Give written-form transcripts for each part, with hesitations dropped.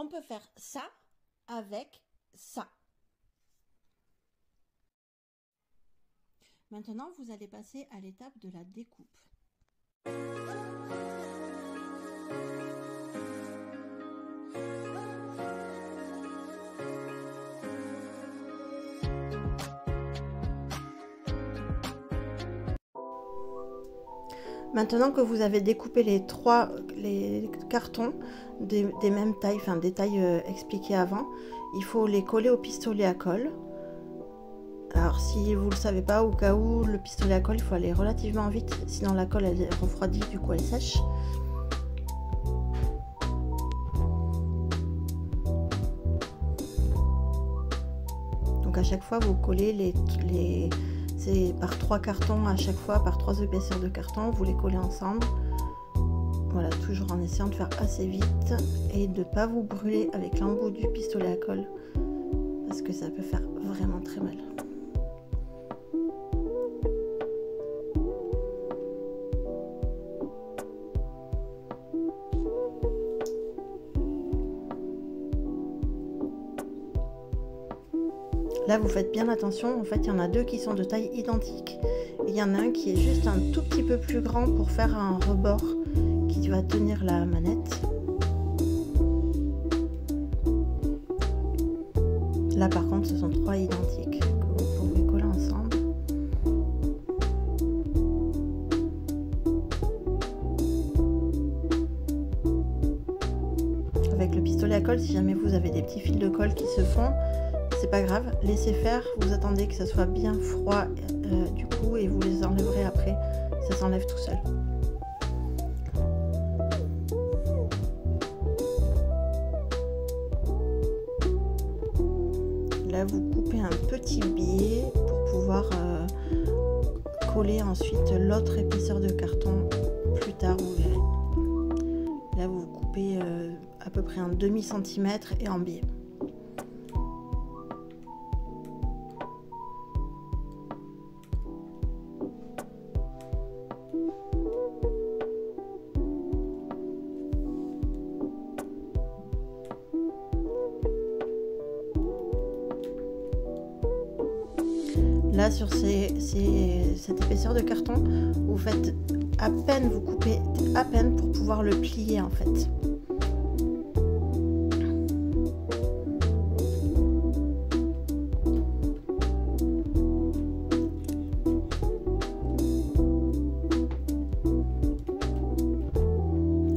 on peut faire ça avec ça. Maintenant, vous allez passer à l'étape de la découpe. Maintenant que vous avez découpé les cartons des mêmes tailles, enfin des tailles expliquées avant, il faut les coller au pistolet à colle. Alors si vous ne le savez pas, au cas où, le pistolet à colle, il faut aller relativement vite, sinon la colle elle refroidit, du coup elle sèche. Donc à chaque fois vous collez c'est par 3 cartons à chaque fois, par 3 épaisseurs de carton, vous les collez ensemble. Voilà, toujours en essayant de faire assez vite et de ne pas vous brûler avec l'embout du pistolet à colle, parce que ça peut faire vraiment très mal. Là, vous faites bien attention, en fait, il y en a deux qui sont de taille identique. Il y en a un qui est juste un tout petit peu plus grand pour faire un rebord qui va tenir la manette. Là, par contre, ce sont 3 identiques que vous pouvez coller ensemble. Avec le pistolet à colle, si jamais vous avez des petits fils de colle qui se font, c'est pas grave, laissez faire, vous attendez que ça soit bien froid du coup et vous les enlèverez après, ça s'enlève tout seul. Là vous coupez un petit biais pour pouvoir coller ensuite l'autre épaisseur de carton plus tard, vous verrez. Là vous coupez à peu près un demi-centimètre et en biais. Là sur cette épaisseur de carton, vous faites à peine, vous coupez à peine pour pouvoir le plier en fait.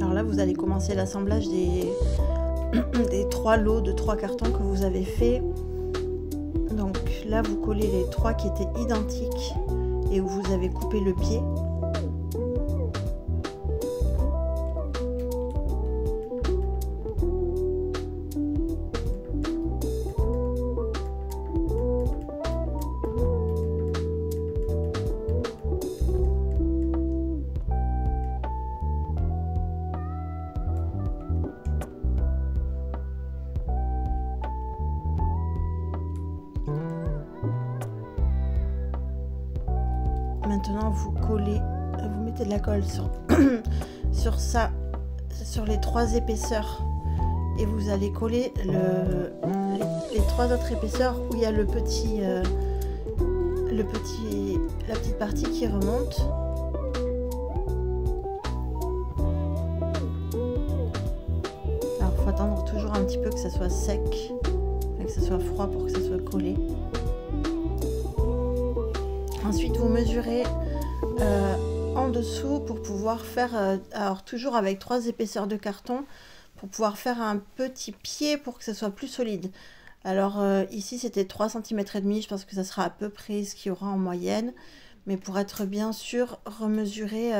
Alors là vous allez commencer l'assemblage des 3 lots de 3 cartons que vous avez fait. Donc là vous collez les 3 qui étaient identiques et où vous avez coupé le pied. Maintenant vous collez, vous mettez de la colle sur les 3 épaisseurs et vous allez coller les 3 autres épaisseurs où il y a la petite partie qui remonte. Alors il faut attendre toujours un petit peu que ça soit sec, que ça soit froid pour que ça soit collé. Ensuite vous mesurez en dessous pour pouvoir faire, alors toujours avec 3 épaisseurs de carton, pour pouvoir faire un petit pied pour que ça soit plus solide. Alors ici c'était 3,5 cm, je pense que ça sera à peu près ce qu'il y aura en moyenne, mais pour être bien sûr, remesurez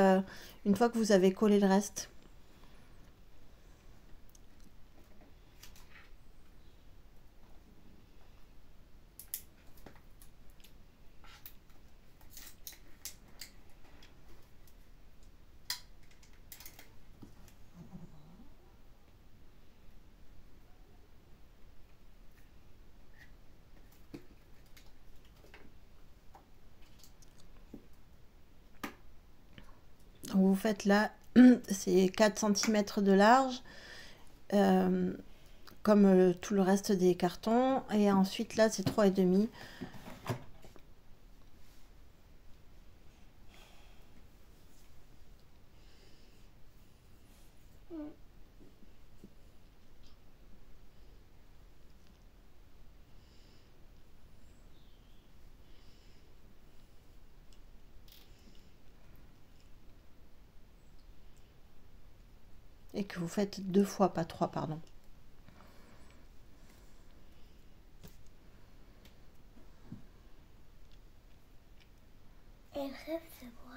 une fois que vous avez collé le reste. Vous faites là, c'est 4 cm de large, comme tout le reste des cartons. Et ensuite là c'est 3,5. Et que vous faites 2 fois, pas 3, pardon. Et rêve de quoi?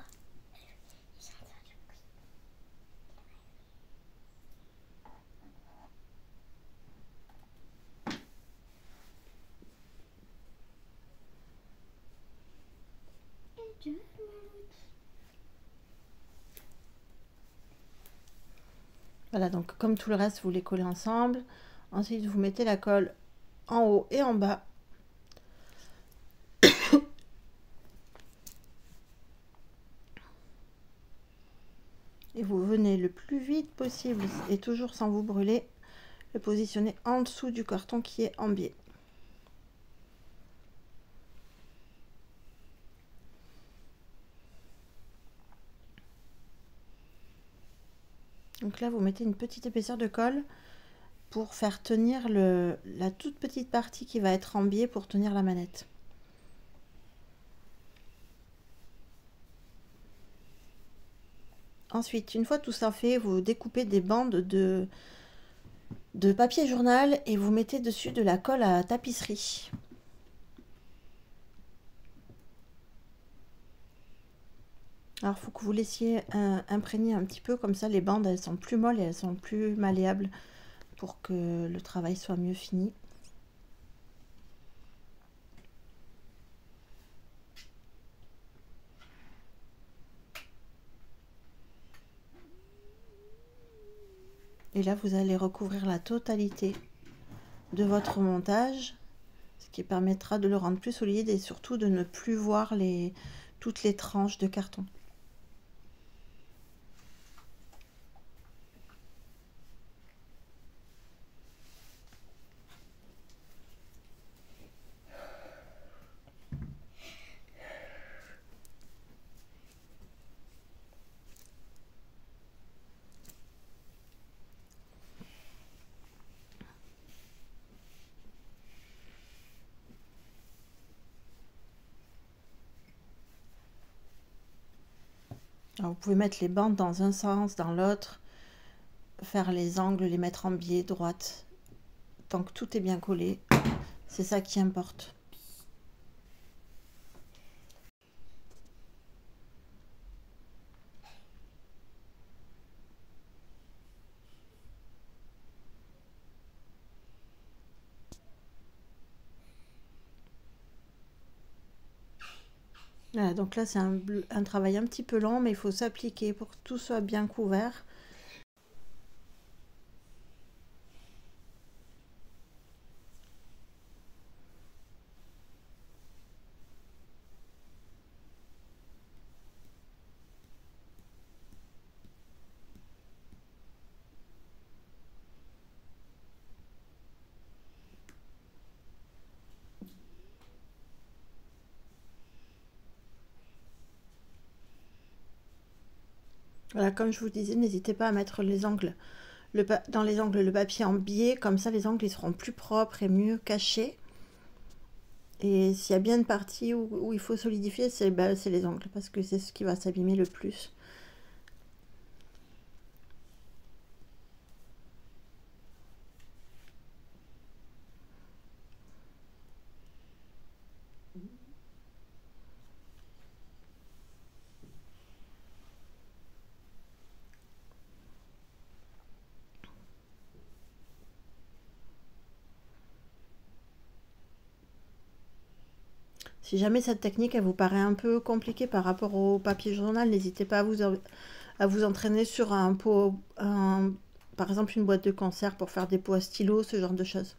Voilà, donc comme tout le reste, vous les collez ensemble. Ensuite, vous mettez la colle en haut et en bas. Et vous venez le plus vite possible, et toujours sans vous brûler, le positionner en dessous du carton qui est en biais. Donc là, vous mettez une petite épaisseur de colle pour faire tenir la toute petite partie qui va être en biais pour tenir la manette. Ensuite, une fois tout ça fait, vous découpez des bandes de papier journal et vous mettez dessus de la colle à tapisserie. Alors, il faut que vous laissiez imprégner un petit peu, comme ça les bandes elles sont plus molles et elles sont plus malléables pour que le travail soit mieux fini. Et là, vous allez recouvrir la totalité de votre montage, ce qui permettra de le rendre plus solide et surtout de ne plus voir toutes les tranches de carton. Alors, vous pouvez mettre les bandes dans un sens, dans l'autre, faire les angles, les mettre en biais, droite. Tant que tout est bien collé, c'est ça qui importe. Voilà, donc là c'est un travail un petit peu lent, mais il faut s'appliquer pour que tout soit bien couvert. Voilà, comme je vous disais, n'hésitez pas à mettre les angles, dans les angles le papier en biais, comme ça les angles ils seront plus propres et mieux cachés. Et s'il y a bien une partie où il faut solidifier, c'est les angles, parce que c'est ce qui va s'abîmer le plus. Si jamais cette technique elle vous paraît un peu compliquée par rapport au papier journal, n'hésitez pas à vous entraîner sur un pot, par exemple une boîte de concert pour faire des pots à stylo, ce genre de choses.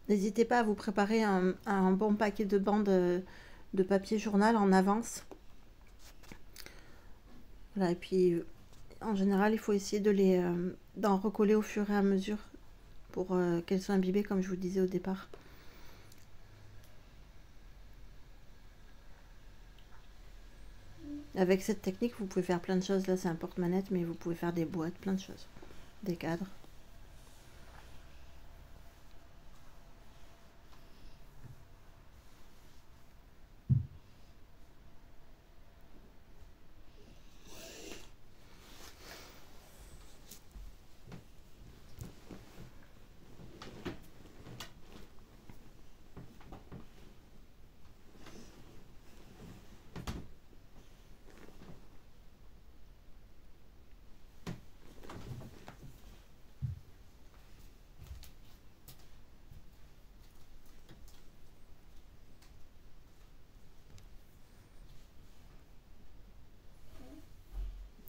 N'hésitez pas à vous préparer un bon paquet de bandes de papier journal en avance. Voilà, et puis en général, il faut essayer d'en recoller au fur et à mesure pour qu'elles soient imbibées, comme je vous disais au départ. Avec cette technique, vous pouvez faire plein de choses. Là, c'est un porte-manette, mais vous pouvez faire des boîtes, plein de choses. Des cadres.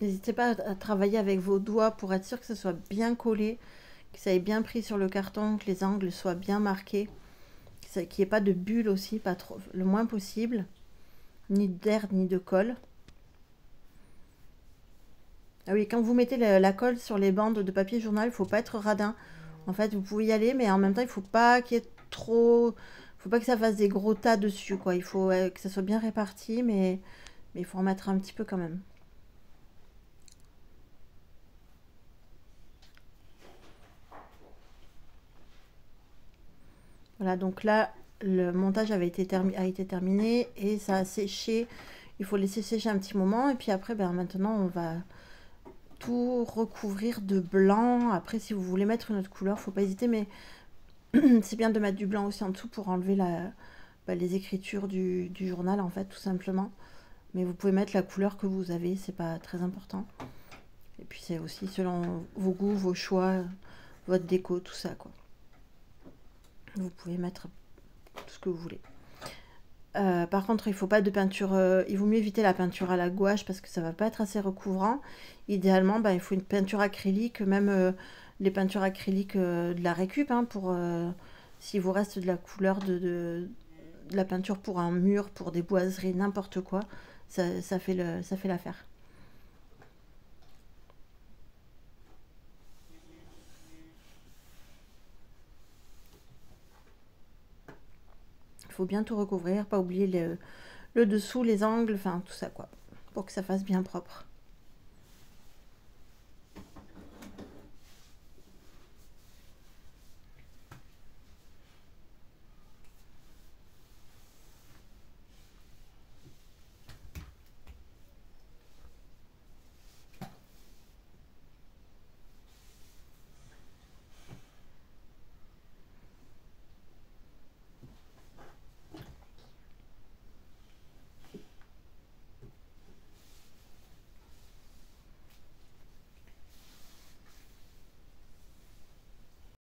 N'hésitez pas à travailler avec vos doigts pour être sûr que ce soit bien collé, que ça ait bien pris sur le carton, que les angles soient bien marqués, qu'il n'y ait pas de bulles aussi, pas trop, le moins possible, ni d'air ni de colle. Ah oui, quand vous mettez la colle sur les bandes de papier journal, il ne faut pas être radin. En fait, vous pouvez y aller, mais en même temps, il ne faut pas qu'il y ait trop... Il faut pas que ça fasse des gros tas dessus, quoi. Il faut que ça soit bien réparti, mais il faut en mettre un petit peu quand même. Voilà, donc là, le montage a été terminé et ça a séché. Il faut laisser sécher un petit moment et puis après, ben, maintenant, on va tout recouvrir de blanc. Après, si vous voulez mettre une autre couleur, faut pas hésiter, mais c'est bien de mettre du blanc aussi en dessous pour enlever les écritures du journal, en fait, tout simplement. Mais vous pouvez mettre la couleur que vous avez, c'est pas très important. Et puis c'est aussi selon vos goûts, vos choix, votre déco, tout ça, quoi. Vous pouvez mettre tout ce que vous voulez. Par contre, il faut pas de peinture. Il vaut mieux éviter la peinture à la gouache parce que ça va pas être assez recouvrant. Idéalement, il faut une peinture acrylique, même les peintures acryliques de la récup, hein, pour s'il vous reste de la couleur de la peinture pour un mur, pour des boiseries, n'importe quoi, ça fait l'affaire. Il faut bien tout recouvrir, pas oublier le dessous, les angles, enfin tout ça, quoi, pour que ça fasse bien propre.